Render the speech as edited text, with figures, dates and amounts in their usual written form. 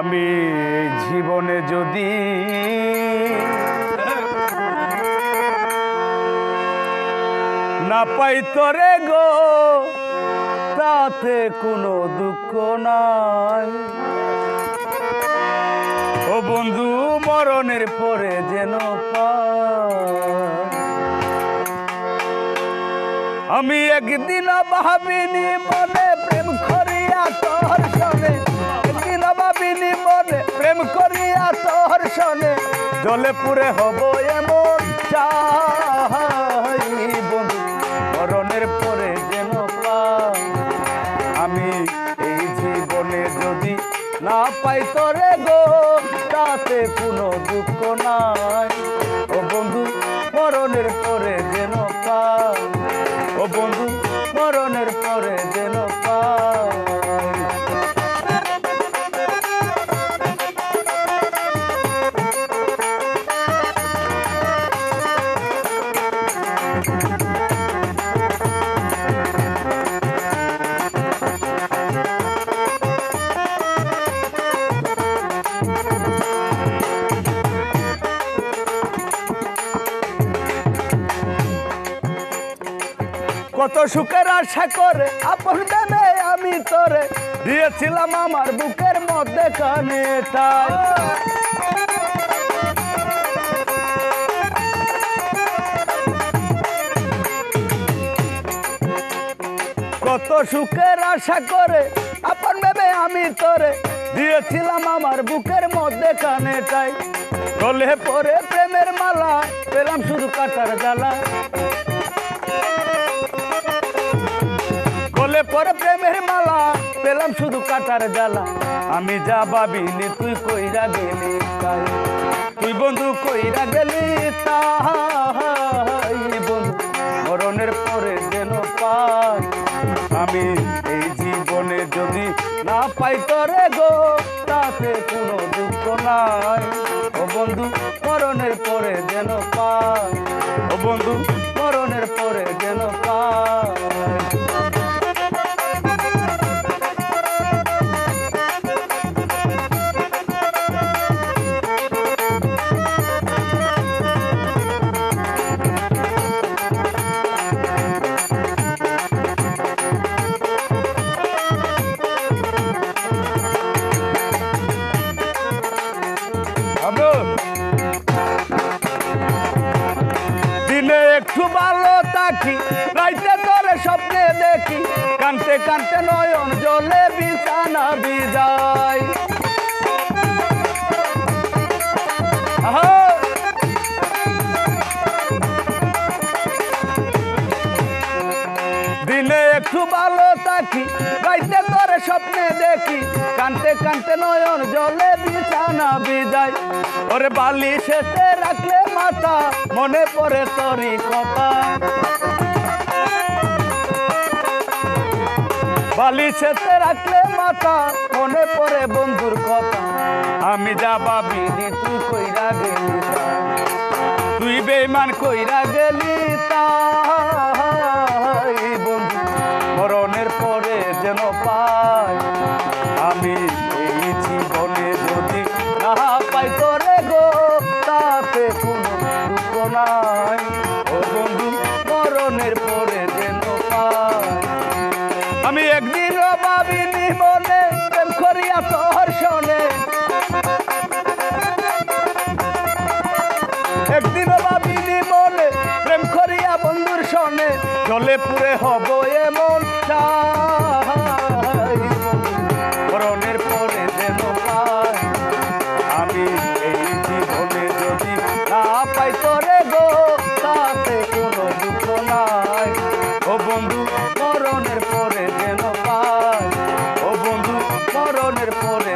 আমি জীবনে যদি না পাই তোরে গো তাতে কোনো দুঃখ নাই। ও বন্ধু মরণের পরে যেন পাই। আমি একদিন ভাবিনি মনে প্রেম করিয়া তোর সনে, একদিন ভাবিনি মনে প্রেম করিয়া তোর সনে, জলে পুরে হব এমন চাই। বন্ধু মরণের পরে যেন পাই। আমি এই জীবনে যদি না পাই তোরে গো তাতে কোনো দুঃখ নাই। ও বন্ধু মরণের পরে যেন পাই। ও বন্ধু মরণের পরে যেন পাই। কত সুখের আশা করে আপন ভেবে আমি তোরে দিয়েছিলাম আমার বুকের মধ্যে কানেটা। কত সুখের আশা করে আপন ভেবে আমি তোরে দিয়েছিলাম আমার বুকের মধ্যে কানেটাই। গলে পরে প্রেমের মালা পেলাম শুধু কাটার জ্বালা। গলে পরে প্রেমের মালা পেলাম শুধু কাটার জ্বালা। আমি যা ভাবিনি তুই কইরা গেলি তাই, তুই বন্ধু কইরা গেলি তাই। বন্ধু মরণের পরে যেন পাই। আমি এই জীবনে যদি না পাই তোরে গো তাতে কোনো দুঃখ নাই। ও বন্ধু মরণের পরে যেন পাই। ও বন্ধু মরণের পরে যেন পাই। দিনে একটু ভালো থাকি, রাইতে তোরে স্বপ্নে দেখি, কানতে কানতে নয়ন জলে বিছানা বিজাই। দিনে একটু ভালো থাকি, রাইতে তোরে স্বপ্নে দেখি, কানতে কানতে নয়ন জলে বিছানা বিজাই। ওরে বালিশেতে রাখলে মাথা মনে পড়ে তোরই কথা। বালিশেতে রাখলে মাথা মনে পড়ে বন্ধুর কথা। আমি যা ভাবিনি তুই কইরা গেলি তাই, তুই বেঈমান কইরা গেলি তাই। বন্ধু মরণের পরে যেন পাই। আমি এই জীবনে যদি না পাই তোরে গো তাতে কোনো দুঃখ নাই। ও বন্ধু মরণের পরে যেন পাই। আমি একদিনও ভাবিনি মনে প্রেম করিয়া তোর সনে, একদিনও ভাবিনি মনে প্রেম করিয়া বন্ধুর সনে, জলে পুরে হব এমন চাই। মরণের পরে যেন পাই। আমি এই জীবনে যদি না পাই তোরে গো তাতে কোনো দুঃখ নাই। ও বন্ধু মরণের পরে যেন পাই। ও বন্ধু মরণের পরে